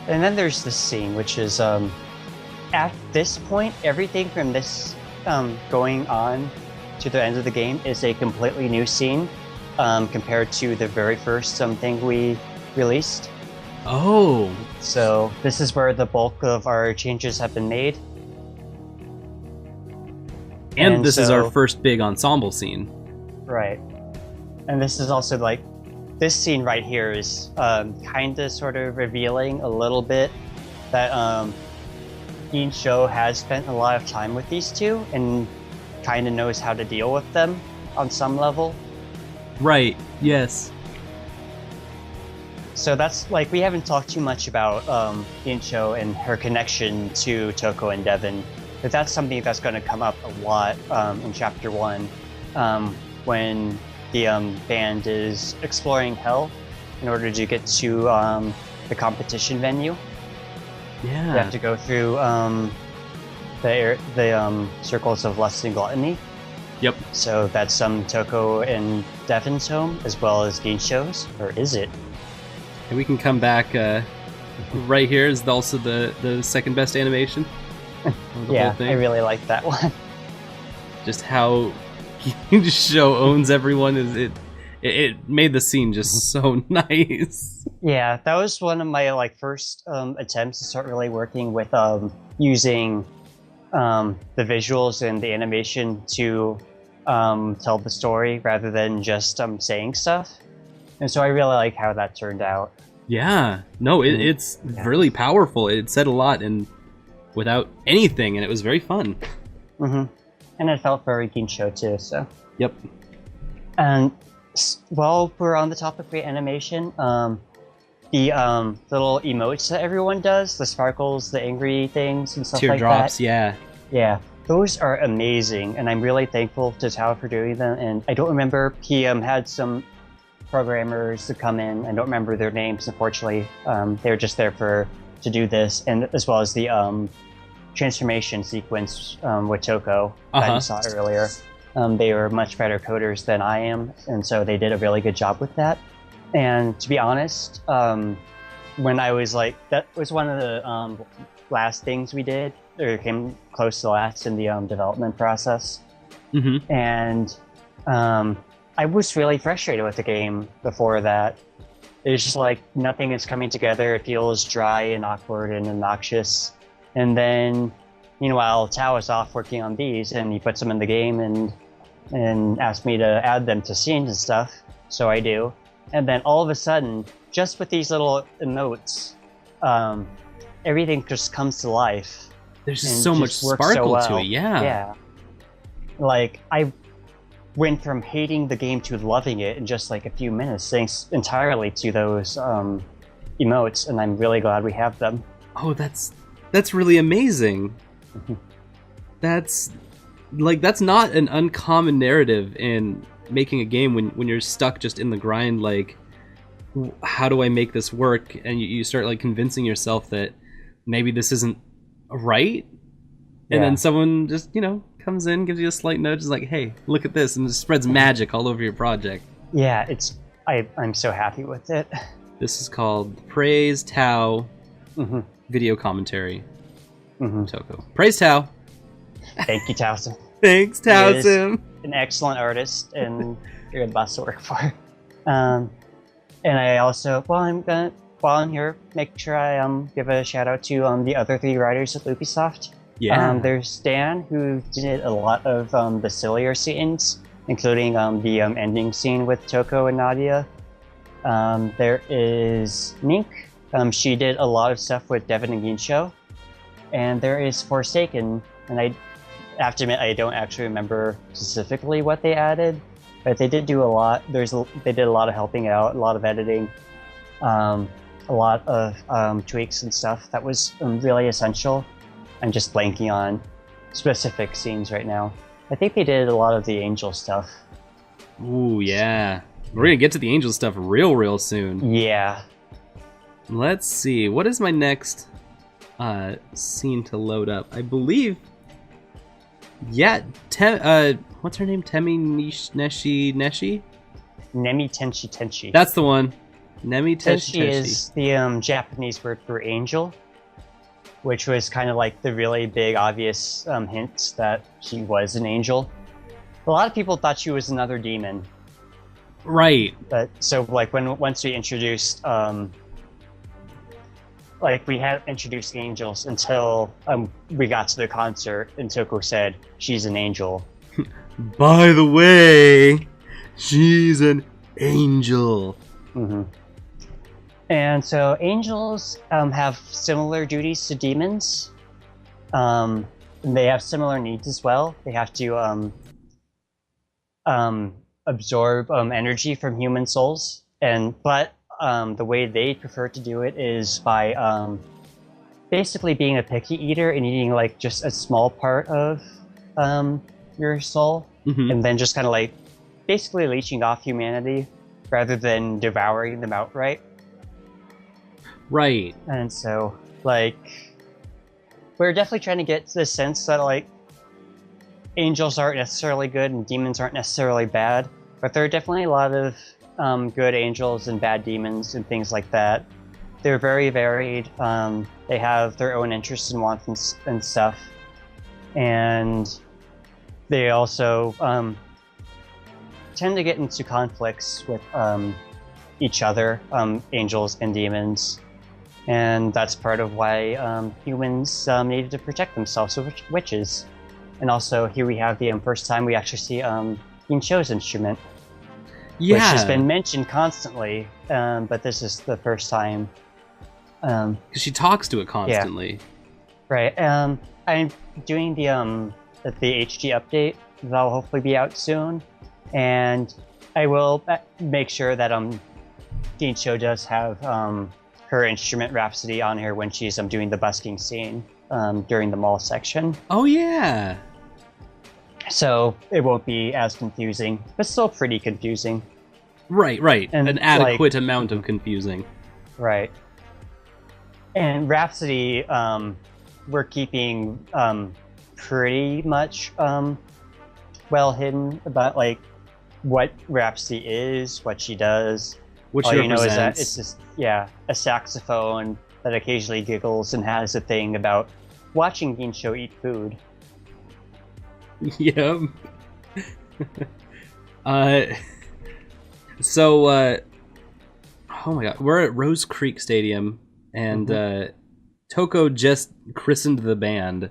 And then there's this scene, which is at this point, everything from this going on to the end of the game is a completely new scene compared to the very first thing we released. Oh. So this is where the bulk of our changes have been made. And this is our first big ensemble scene. Right. And this is also like, this scene right here is kind of sort of revealing a little bit that Show has spent a lot of time with these two and kind of knows how to deal with them on some level. Right, yes. So that's like, we haven't talked too much about Show and her connection to Toko and Devon, but that's something that's going to come up a lot in Chapter 1 when the band is exploring Hell in order to get to the competition venue. Yeah. You have to go through the circles of lust and gluttony. Yep. So that's Toko and Devon's home, as well as Ginshou's, or is it? And we can come back right here is also the second best animation. Yeah, I really like that one. Just how Show owns everyone is it made the scene just so nice. Yeah, that was one of my first attempts to start really working with using the visuals and the animation to tell the story rather than just saying stuff. And so I really like how that turned out. Yeah, no, it's really powerful. It said a lot and without anything, and it was very fun. Mm-hmm. And it felt very Ginsho too, so. Yep. And while we're on the topic of animation, the little emotes that everyone does, the sparkles, the angry things, and stuff like that. Teardrops, yeah. Yeah, those are amazing, and I'm really thankful to Tao for doing them. And I don't remember, he had some programmers to come in. I don't remember their names, unfortunately. They were just there to do this, and as well as the transformation sequence with Toko that you saw earlier. They were much better coders than I am, and so they did a really good job with that. And to be honest, when I was that was one of the last things we did, or came close to the last in the development process. Mm-hmm. And I was really frustrated with the game before that. It's just nothing is coming together. It feels dry and awkward and obnoxious. And then, meanwhile, Tao is off working on these, and he puts them in the game and asked me to add them to scenes and stuff. So I do. And then all of a sudden, just with these little emotes, everything just comes to life. There's just so much sparkle to it, yeah. Yeah. I went from hating the game to loving it in just a few minutes, thanks entirely to those emotes, and I'm really glad we have them. Oh, that's really amazing. That's not an uncommon narrative in making a game when you're stuck just in the grind, how do I make this work? And you start convincing yourself that maybe this isn't right. And then someone just, comes in, gives you a slight nudge, is hey, look at this, and just spreads magic all over your project. Yeah, I'm so happy with it. This is called Praise Tao Video Commentary. Toko. Praise Tao. Thank you, Taosym. Thanks, Taosym. An excellent artist, and you're the best to work for. And I also, while I'm here, make sure I give a shout out to the other 3 writers at Lupiesoft. Yeah. There's Dan, who did a lot of the sillier scenes, including the ending scene with Toko and Nadia. There is Mink. She did a lot of stuff with Devon and Ginsho. And there is Forsaken, and I have to admit I don't actually remember specifically what they added, but they did do a lot. They did a lot of helping out, a lot of editing, a lot of tweaks and stuff that was really essential. I'm just blanking on specific scenes right now. I think they did a lot of the Angel stuff. Ooh, yeah. We're gonna get to the Angel stuff real soon. Yeah. Let's see. What is my next scene to load up? I believe... Yeah, what's her name? Temi Neshi? Nemi Tenshi Tenshi. That's the one. Nemi Tenshi Teshi. is the Japanese word for angel, which was kind of like the really big, obvious hint that she was an angel. A lot of people thought she was another demon. Right. But so like once we introduced like we hadn't introduced angels until we got to the concert and Toko said she's an angel. By the way, she's an angel. Mm-hmm. And so angels have similar duties to demons. And they have similar needs as well. They have to absorb energy from human souls, but the way they prefer to do it is by basically being a picky eater and eating like just a small part of your soul, and then just kind of like basically leeching off humanity rather than devouring them outright. Right. And so like we're definitely trying to get the sense that like angels aren't necessarily good and demons aren't necessarily bad, but there are definitely a lot of good angels and bad demons and things like that. They're very varied. They have their own interests and wants and stuff, and they also tend to get into conflicts with each other, angels and demons, and that's part of why humans needed to protect themselves with witches. And also, here we have the first time we actually see Yinsho's instrument, which has been mentioned constantly, but this is the first time. Because she talks to it constantly. Yeah. Right. I'm doing the HD update that'll hopefully be out soon, and I will make sure that Yinsho does have her instrument Rhapsody on here when she's doing the busking scene during the mall section. Oh yeah. So it won't be as confusing, but still pretty confusing. Right. And an adequate amount of confusing. Right. And Rhapsody, we're keeping pretty much well hidden about like what Rhapsody is, what she does. What all she you know is that represents. it's just a saxophone that occasionally giggles and has a thing about watching Yinsho eat food. Yep. So oh my god, we're at Rose Creek Stadium, and Toko just christened the band,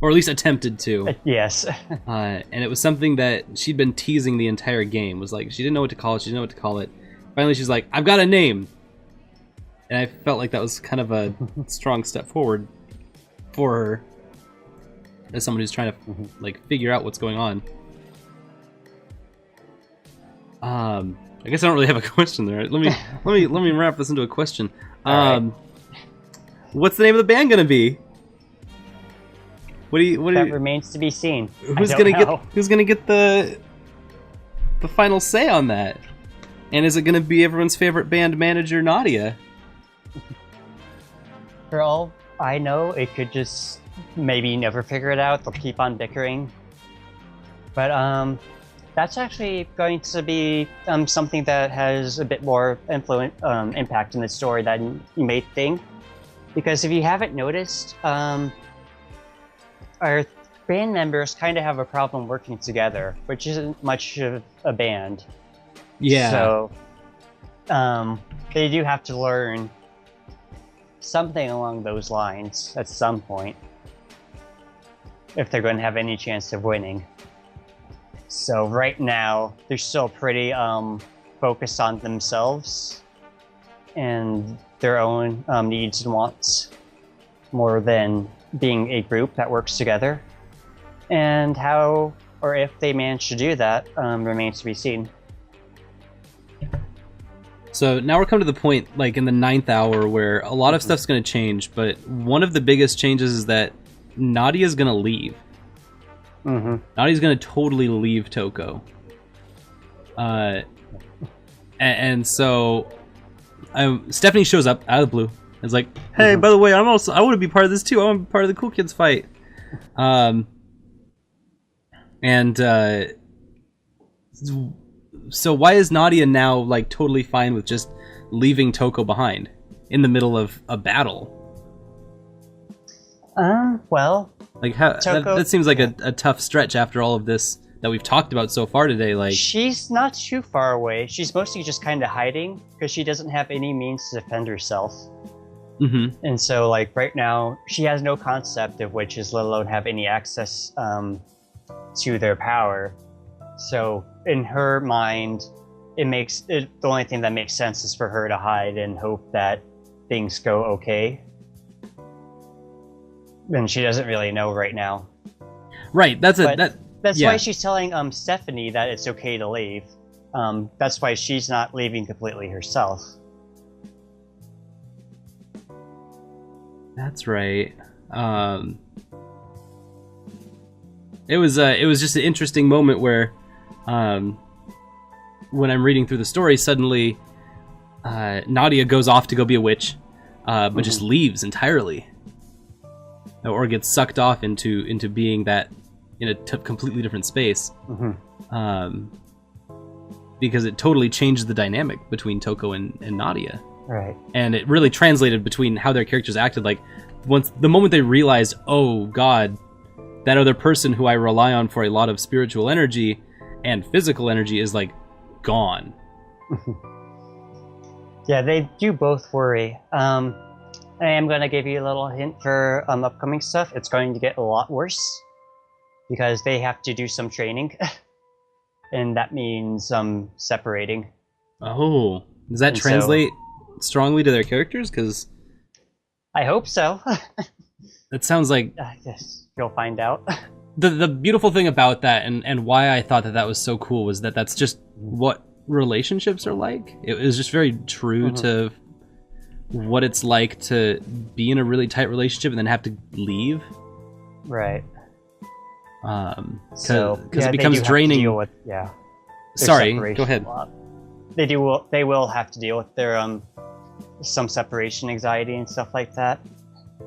or at least attempted to. Yes. And it was something that she'd been teasing the entire game. Was like she didn't know what to call it. She didn't know what to call it. Finally, she's like, "I've got a name," and I felt like that was kind of a strong step forward for her as someone who's trying to like figure out what's going on. I guess I don't really have a question there. Let me wrap this into a question. Right. What's the name of the band gonna be? That remains to be seen. Who's gonna get the final say on that? And is it gonna be everyone's favorite band manager, Nadia? For all I know, it could just maybe never figure it out. They'll keep on bickering. But that's actually going to be something that has a bit more impact in the story than you may think. Because if you haven't noticed, our band members kind of have a problem working together, which isn't much of a band. Yeah. So they do have to learn something along those lines at some point if they're going to have any chance of winning. So right now, they're still pretty focused on themselves and their own needs and wants more than being a group that works together. And how or if they manage to do that remains to be seen. So now we're coming to the point, like in the 9th hour, where a lot of stuff's going to change, but one of the biggest changes is that Nadia's going to leave. Nadia's going to totally leave Toko. And so Stephanie shows up out of the blue. It's like, hey, by the way, I want to be part of this too. I want to be part of the cool kids fight. So why is Nadia now like totally fine with just leaving Toko behind in the middle of a battle? Well, Like how Toko, that seems like a tough stretch after all of this that we've talked about so far today. Like, she's not too far away. She's mostly just kind of hiding because she doesn't have any means to defend herself. mm-hmm. And so, like, right now, she has no concept of witches, let alone have any access to their power. So, in her mind, the only thing that makes sense is for her to hide and hope that things go okay. And she doesn't really know right now. Right. That's why she's telling Stephanie that it's okay to leave. That's why she's not leaving completely herself. That's right. It was just an interesting moment where, when I'm reading through the story, suddenly Nadia goes off to go be a witch, but just leaves entirely, or gets sucked off into being that in a completely different space, because it totally changed the dynamic between Toko and Nadia. Right. And it really translated between how their characters acted. Like, the moment they realized, oh god, that other person who I rely on for a lot of spiritual energy and physical energy is like gone. Yeah, they do both worry. I am going to give you a little hint for upcoming stuff. It's going to get a lot worse because they have to do some training, and that means separating. Oh, does that translate strongly to their characters? Because I hope so. That sounds like... I guess you'll find out. The beautiful thing about that, and why I thought that was so cool, was that that's just what relationships are like. It was just very true to what it's like to be in a really tight relationship and then have to leave. Right. Because it becomes draining. Deal with, Sorry, go ahead. They will have to deal with their some separation anxiety and stuff like that.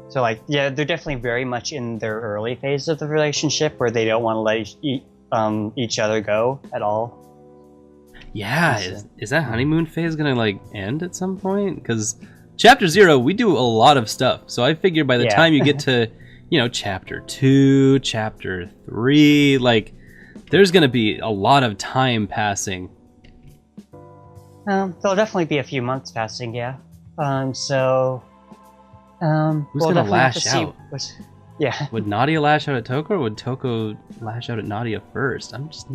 So they're definitely very much in their early phase of the relationship where they don't want to let each other go at all. Yeah, is that honeymoon phase gonna end at some point? Because chapter 0, we do a lot of stuff. So I figure by the time you get to, chapter 2, chapter 3, there's gonna be a lot of time passing. There'll definitely be a few months passing, yeah. Who's gonna lash out? Would Nadia lash out at Toko, or would Toko lash out at Nadia first? I'm just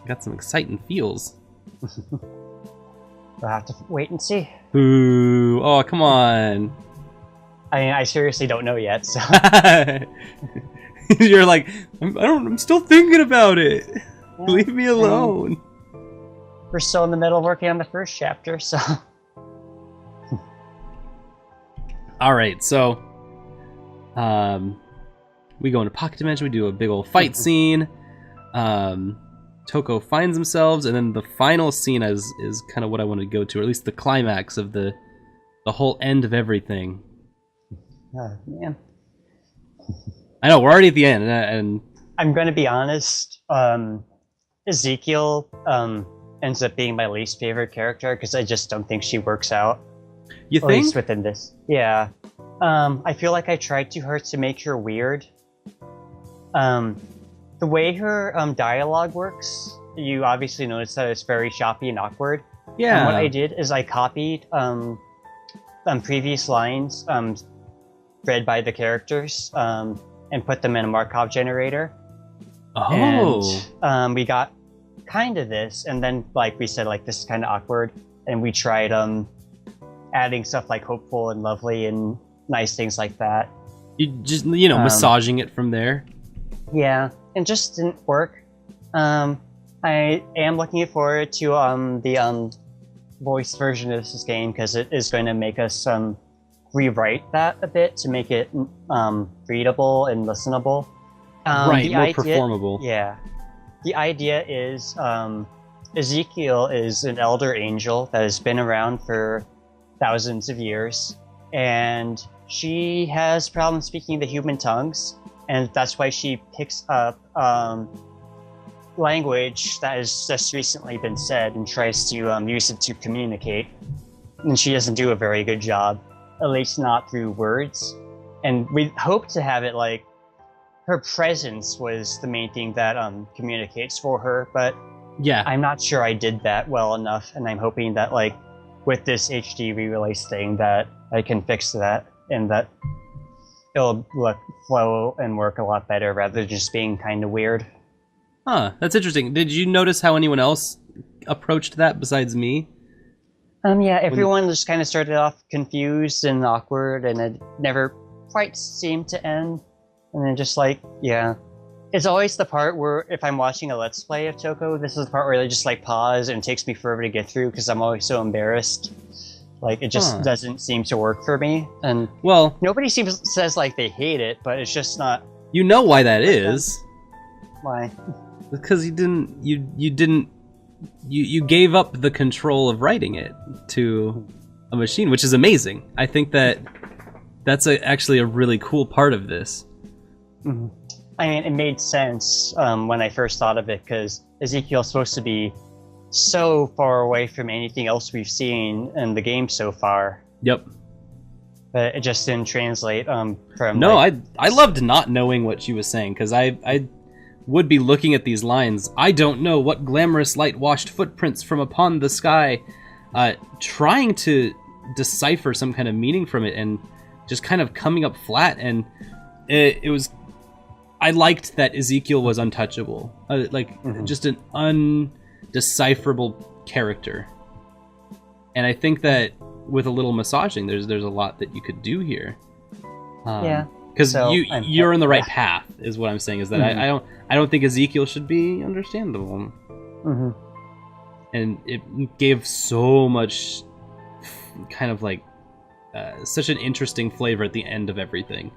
got some exciting feels. We'll have to wait and see. Ooh, oh come on. I mean, I seriously don't know yet, so. You're like, I'm still thinking about it. Yeah, leave me alone. We're still in the middle of working on the first chapter, so. All right, so we go into Pocket Dimension. We do a big old fight scene. Toko finds themselves, and then the final scene is kind of what I want to go to, or at least the climax of the whole end of everything. Oh, man. I know, we're already at the end, and I'm going to be honest, Ezekiel ends up being my least favorite character, because I just don't think she works out. You think? At least within this. Yeah. I feel like I tried too hard to make her weird. The way her dialogue works, you obviously notice that it's very choppy and awkward. Yeah. And what I did is I copied previous lines read by the characters and put them in a Markov generator. Oh. And we got kind of this, and then we said this is kind of awkward, and we tried adding stuff like hopeful and lovely and nice things like that. You just massaging it from there. Yeah, and just didn't work. I am looking forward to the voice version of this game, because it is going to make us rewrite that a bit to make it readable and listenable. Right, more performable. Yeah. The idea is Ezekiel is an elder angel that has been around for thousands of years, and she has problems speaking the human tongues, and that's why she picks up language that has just recently been said and tries to use it to communicate. And she doesn't do a very good job, at least not through words. And we hope to have it like her presence was the main thing that communicates for her, but Yeah. I'm not sure I did that well enough, and I'm hoping that like with this HD re-release thing that I can fix that and that it'll flow and work a lot better rather than just being kind of weird. Huh, that's interesting. Did you notice how anyone else approached that besides me? Yeah, everyone just kind of started off confused and awkward, and it never quite seemed to end. And then just like, yeah. It's always the part where if I'm watching a Let's Play of Toko, this is the part where they just like pause and it takes me forever to get through because I'm always so embarrassed. Like, it just doesn't seem to work for me. And well, nobody says like they hate it, but it's just not. You know why that is. Why? Because you gave up the control of writing it to a machine, which is amazing. I think that's actually a really cool part of this. Mm-hmm. I mean, it made sense when I first thought of it, because Ezekiel's supposed to be so far away from anything else we've seen in the game so far. Yep. But it just didn't translate from... No, like, I loved not knowing what she was saying, because I would be looking at these lines. I don't know what glamorous light-washed footprints from upon the sky, trying to decipher some kind of meaning from it, and just kind of coming up flat, and it was... I liked that Ezekiel was untouchable, just an undecipherable character, and I think that with a little massaging, there's a lot that you could do here. Yeah, because you're in the right path, is what I'm saying. Is that I don't think Ezekiel should be understandable, and it gave so much kind of like such an interesting flavor at the end of everything.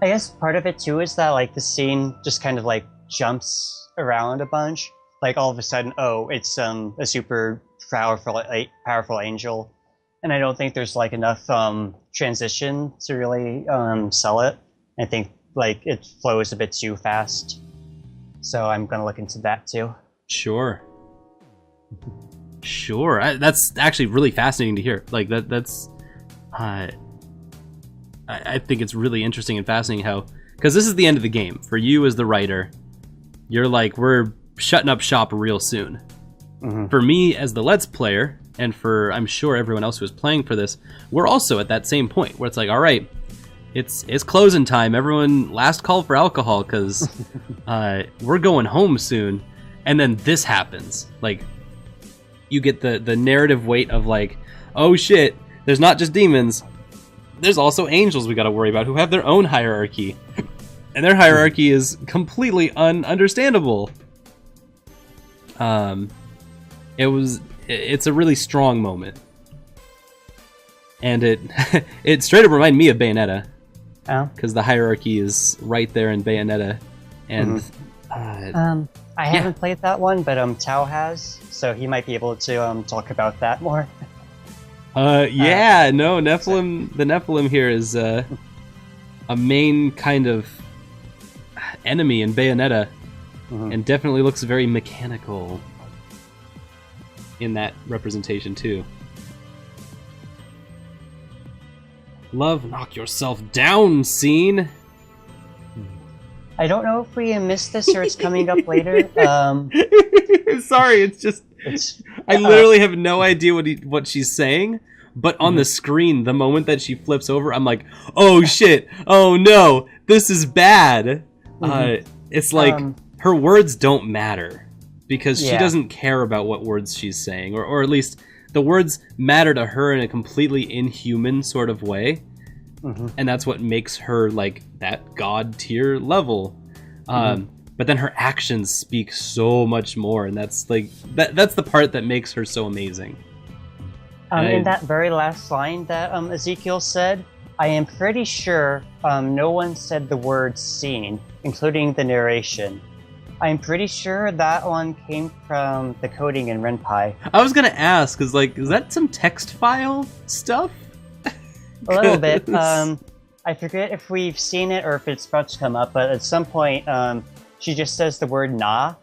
I guess part of it too is that like the scene just kind of like jumps around a bunch. Like all of a sudden, oh, it's a super powerful angel, and I don't think there's like enough transition to really sell it. I think like it flows a bit too fast, so I'm gonna look into that too. Sure. That's actually really fascinating to hear. Like that's. I think it's really interesting and fascinating how, because this is the end of the game for you as the writer. You're like, we're shutting up shop real soon. For me as the Let's Player, and for I'm sure everyone else who is playing for this, we're also at that same point where it's like, all right, it's closing time. Everyone, last call for alcohol, because we're going home soon. And then this happens. Like, you get the narrative weight of like, oh shit, there's not just demons. There's also angels we got to worry about who have their own hierarchy. And their hierarchy is completely ununderstandable. It's a really strong moment. And it straight up reminded me of Bayonetta. Oh. Because the hierarchy is right there in Bayonetta. And I haven't played that one, but Tao has, so he might be able to talk about that more. Nephilim. The Nephilim here is a main kind of enemy in Bayonetta, and definitely looks very mechanical in that representation too. Love, knock yourself down scene. I don't know if we missed this or it's coming up later. Sorry, it's just I literally have no idea what she's saying, but on the screen, the moment that she flips over, I'm like, oh shit, oh no, this is bad. It's like her words don't matter because she doesn't care about what words she's saying, or at least the words matter to her in a completely inhuman sort of way. And that's what makes her like that god tier level. But then her actions speak so much more, and that's like that's the part that makes her so amazing. In that very last line that Ezekiel said, I am pretty sure no one said the word scene, including the narration. I'm pretty sure that one came from the coding in Ren'Py. I was gonna ask, is that some text file stuff? A little bit. I forget if we've seen it or if it's about to come up, but at some point, she just says the word "na,"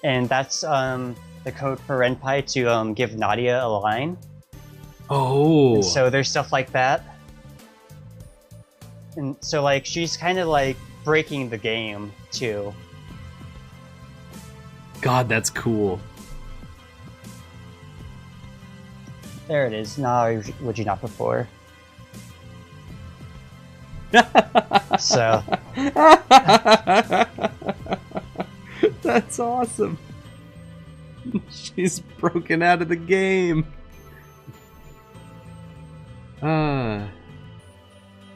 and that's the code for Renpai to give Nadia a line. Oh. And so there's stuff like that. And so like she's kind of like breaking the game too. God, that's cool. There it is. No, would you not before? So that's awesome. She's broken out of the game.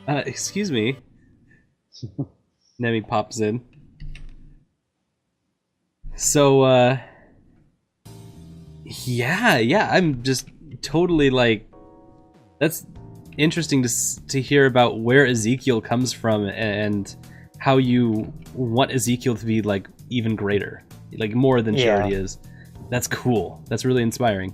Excuse me. Nemi pops in. So, yeah, I'm just totally like, that's interesting to hear about where Ezekiel comes from and how you want Ezekiel to be like even greater, like more than she already is. That's cool. That's really inspiring.